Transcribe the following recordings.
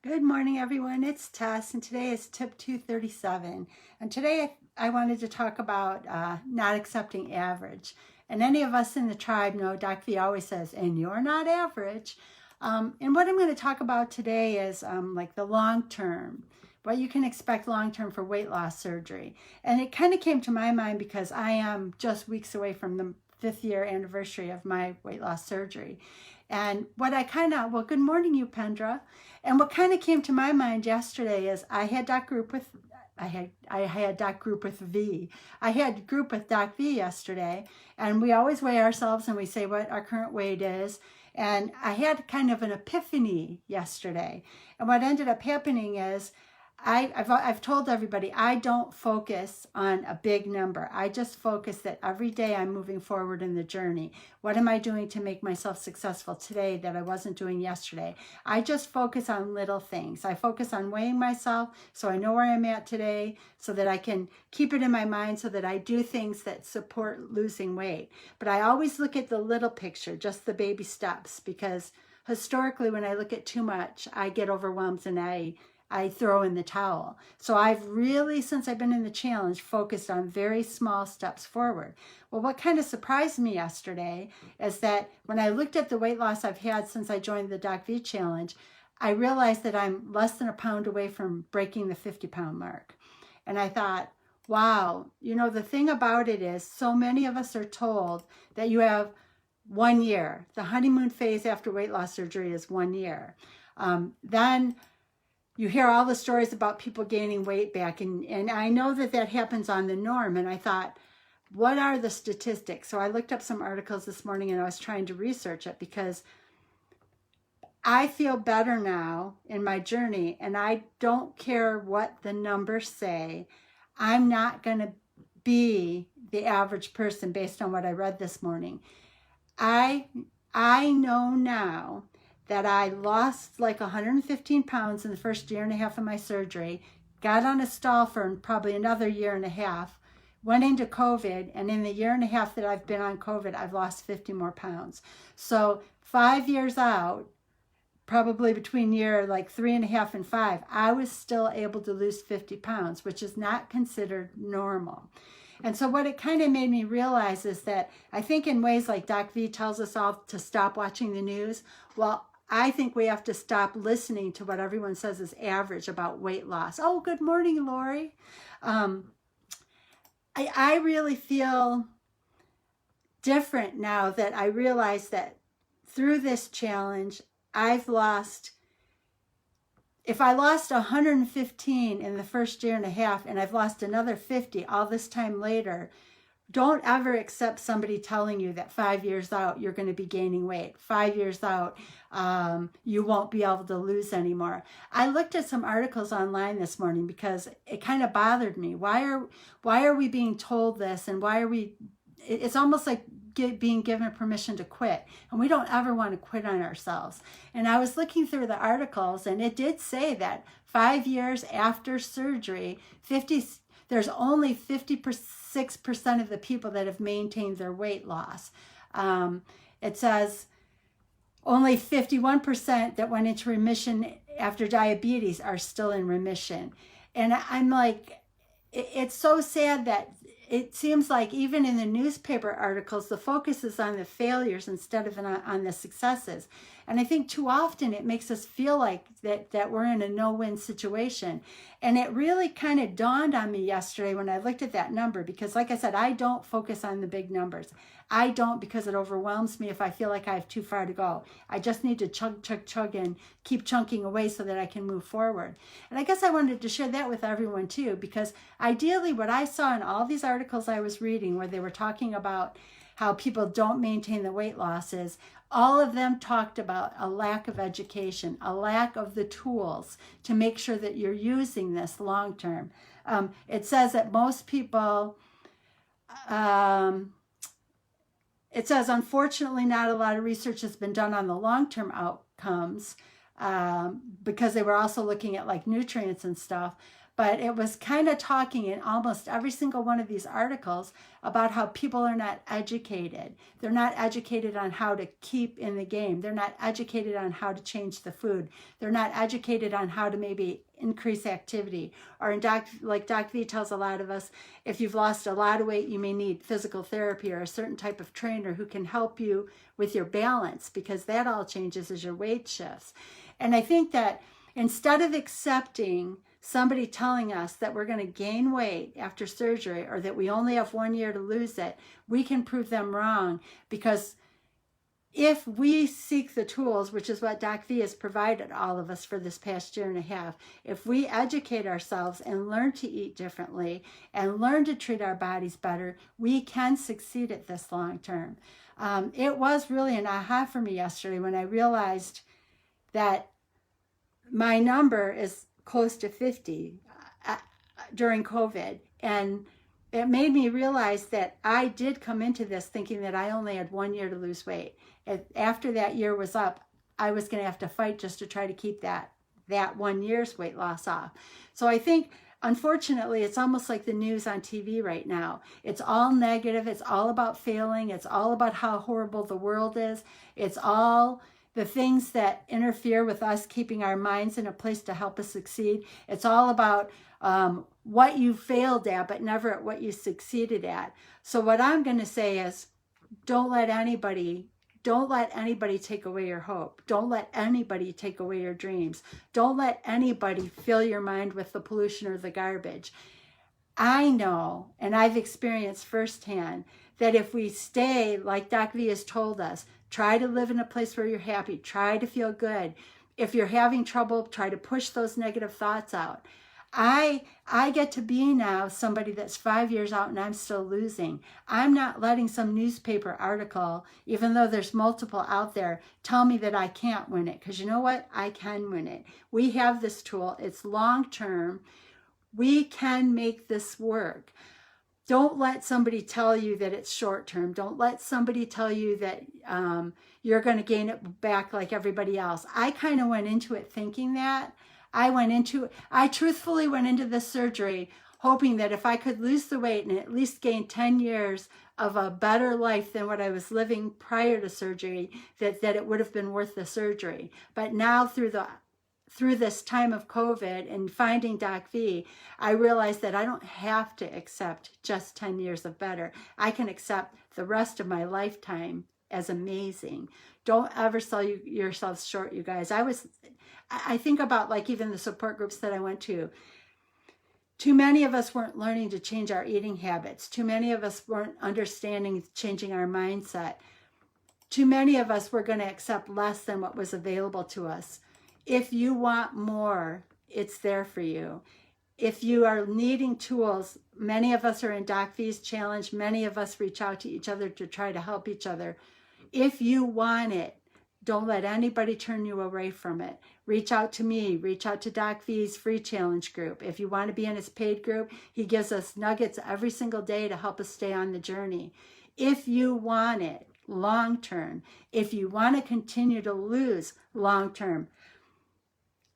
Good morning, everyone. It's Tess, and today is tip 237. And today I wanted to talk about not accepting average. And any of us in the tribe know Doc V always says, and you're not average. And what I'm going to talk about today is like the long term, what you can expect long term for weight loss surgery. And it kind of came to my mind because I am just weeks away from the 5th-year anniversary of my weight loss surgery. And what I well, good morning, you Pendra. And what kind of came to my mind yesterday is I had group with V. I had group with Doc V yesterday, and we always weigh ourselves and we say what our current weight is. And I had kind of an epiphany yesterday. And what ended up happening is I've told everybody I don't focus on a big number. I just focus that every day I'm moving forward in the journey. What am I doing to make myself successful today that I wasn't doing yesterday? I just focus on little things. I focus on weighing myself so I know where I'm at today, so that I can keep it in my mind, so that I do things that support losing weight. But I always look at the little picture, just the baby steps, because historically when I look at too much, I get overwhelmed and I throw in the towel. So I've really, since I've been in the challenge, focused on very small steps forward. Well, what kind of surprised me yesterday is that when I looked at the weight loss I've had since I joined the Doc V challenge, I realized that I'm less than a pound away from breaking the 50-pound mark. And I thought, wow, the thing about it is so many of us are told that you have 1 year. The honeymoon phase after weight loss surgery is 1 year. Then you hear all the stories about people gaining weight back, and I know that happens on the norm. And I thought, what are the statistics? So I looked up some articles this morning and I was trying to research it, because I feel better now in my journey, and I don't care what the numbers say. I'm not going to be the average person based on what I read this morning. I know now that I lost like 115 pounds in the first year and a half of my surgery, got on a stall for probably another year and a half, went into COVID, and in the year and a half that I've been on COVID, I've lost 50 more pounds. So 5 years out, probably between year like 3.5 and 5, I was still able to lose 50 pounds, which is not considered normal. And so what it kind of made me realize is that I think in ways like Doc V tells us all to stop watching the news, well, I think we have to stop listening to what everyone says is average about weight loss. Oh, good morning, Lori. I really feel different now that I realize that through this challenge, if I lost 115 in the first year and a half, and I've lost another 50 all this time later, don't ever accept somebody telling you that 5 years out you're going to be gaining weight. 5 years out you won't be able to lose anymore. I looked at some articles online this morning because it kind of bothered me. Why are we being told this, and why are we? It's almost like being given permission to quit, and we don't ever want to quit on ourselves. And I was looking through the articles, and it did say that 5 years after surgery, there's only 56% of the people that have maintained their weight loss. It says only 51% that went into remission after diabetes are still in remission. And I'm like, it's so sad that it seems like even in the newspaper articles, the focus is on the failures instead of on the successes. And I think too often it makes us feel like that we're in a no-win situation. And it really kind of dawned on me yesterday when I looked at that number, because like I said, I don't focus on the big numbers. I don't, because it overwhelms me if I feel like I have too far to go. I just need to chug and keep chunking away so that I can move forward. And I guess I wanted to share that with everyone too, because ideally what I saw in all these articles I was reading where they were talking about how people don't maintain the weight losses, all of them talked about a lack of education, a lack of the tools to make sure that you're using this long term. It says that most people, it says, unfortunately, not a lot of research has been done on the long-term outcomes because they were also looking at like nutrients and stuff. but it was kind of talking in almost every single one of these articles about how people are not educated. They're not educated on how to keep in the game. They're not educated on how to change the food. They're not educated on how to maybe increase activity. Or like Doc V tells a lot of us, if you've lost a lot of weight, you may need physical therapy or a certain type of trainer who can help you with your balance, because that all changes as your weight shifts. And I think that instead of accepting somebody telling us that we're going to gain weight after surgery or that we only have 1 year to lose it, we can prove them wrong, because if we seek the tools, which is what Doc V has provided all of us for this past year and a half, if we educate ourselves and learn to eat differently and learn to treat our bodies better, we can succeed at this long term. It was really an aha for me yesterday when I realized that my number is close to 50 during COVID. And it made me realize that I did come into this thinking that I only had 1 year to lose weight. After that year was up, I was going to have to fight just to try to keep that 1 year's weight loss off. So I think, unfortunately, it's almost like the news on TV right now. It's all negative. It's all about failing. It's all about how horrible the world is. It's all the things that interfere with us keeping our minds in a place to help us succeed. It's all about what you failed at, but never at what you succeeded at. So what I'm going to say is, don't let anybody take away your hope. Don't let anybody take away your dreams. Don't let anybody fill your mind with the pollution or the garbage. I know, and I've experienced firsthand, that if we stay, like Doc V has told us, try to live in a place where you're happy, try to feel good. If you're having trouble, try to push those negative thoughts out. I get to be now somebody that's 5 years out and I'm still losing. I'm not letting some newspaper article, even though there's multiple out there, tell me that I can't win it. Because you know what? I can win it. We have this tool. It's long term. We can make this work. Don't let somebody tell you that it's short term. Don't let somebody tell you that you're going to gain it back like everybody else. I kind of went into it thinking that. I truthfully went into this surgery hoping that if I could lose the weight and at least gain 10 years of a better life than what I was living prior to surgery, that it would have been worth the surgery. But now through this time of COVID and finding Doc V, I realized that I don't have to accept just 10 years of better. I can accept the rest of my lifetime as amazing. Don't ever sell yourselves short, you guys. I think about like even the support groups that I went to. Too many of us weren't learning to change our eating habits. Too many of us weren't understanding changing our mindset. Too many of us were going to accept less than what was available to us. If you want more, it's there for you. If you are needing tools, many of us are in Doc V's challenge. Many of us reach out to each other to try to help each other. If you want it, don't let anybody turn you away from it. Reach out to me. Reach out to Doc V's free challenge group. If you want to be in his paid group, he gives us nuggets every single day to help us stay on the journey. If you want it long term, if you want to continue to lose long term,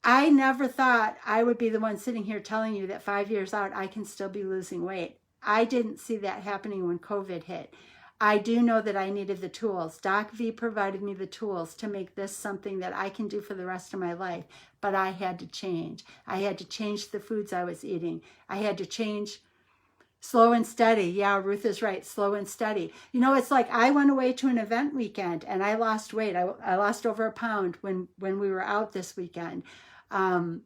I never thought I would be the one sitting here telling you that 5 years out, I can still be losing weight. I didn't see that happening when COVID hit. I do know that I needed the tools. Doc V provided me the tools to make this something that I can do for the rest of my life. But I had to change. I had to change the foods I was eating. I had to change slow and steady. Yeah, Ruth is right. Slow and steady. You know, it's like I went away to an event weekend and I lost weight. I lost over a pound when we were out this weekend. And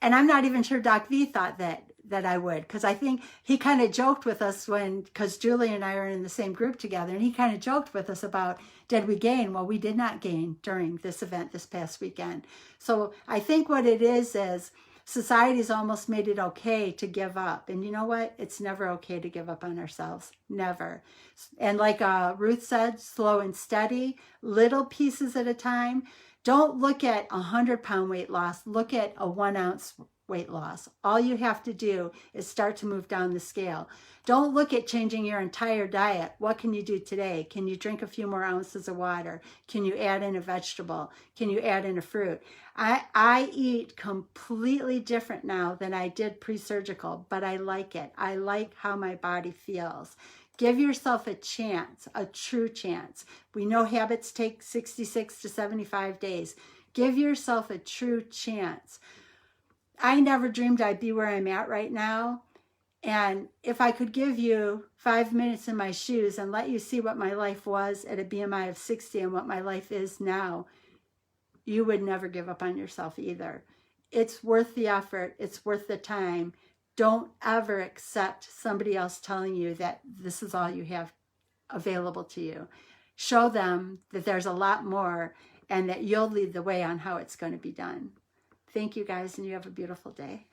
I'm not even sure Doc V thought that I would, because I think he kind of joked with us because Julie and I are in the same group together, and he kind of joked with us about, did we gain? Well, we did not gain during this event this past weekend. So I think what it is society's almost made it okay to give up. And you know what? It's never okay to give up on ourselves. Never. And like Ruth said, slow and steady, little pieces at a time. Don't look at 100-pound weight loss. Look at a 1 ounce weight loss. All you have to do is start to move down the scale. Don't look at changing your entire diet. What can you do today? Can you drink a few more ounces of water? Can you add in a vegetable? Can you add in a fruit? I eat completely different now than I did pre-surgical, but I like it. I like how my body feels. Give yourself a chance, a true chance. We know habits take 66 to 75 days. Give yourself a true chance. I never dreamed I'd be where I'm at right now. And if I could give you 5 minutes in my shoes and let you see what my life was at a BMI of 60 and what my life is now, you would never give up on yourself either. It's worth the effort. It's worth the time. Don't ever accept somebody else telling you that this is all you have available to you. Show them that there's a lot more and that you'll lead the way on how it's going to be done. Thank you guys, and you have a beautiful day.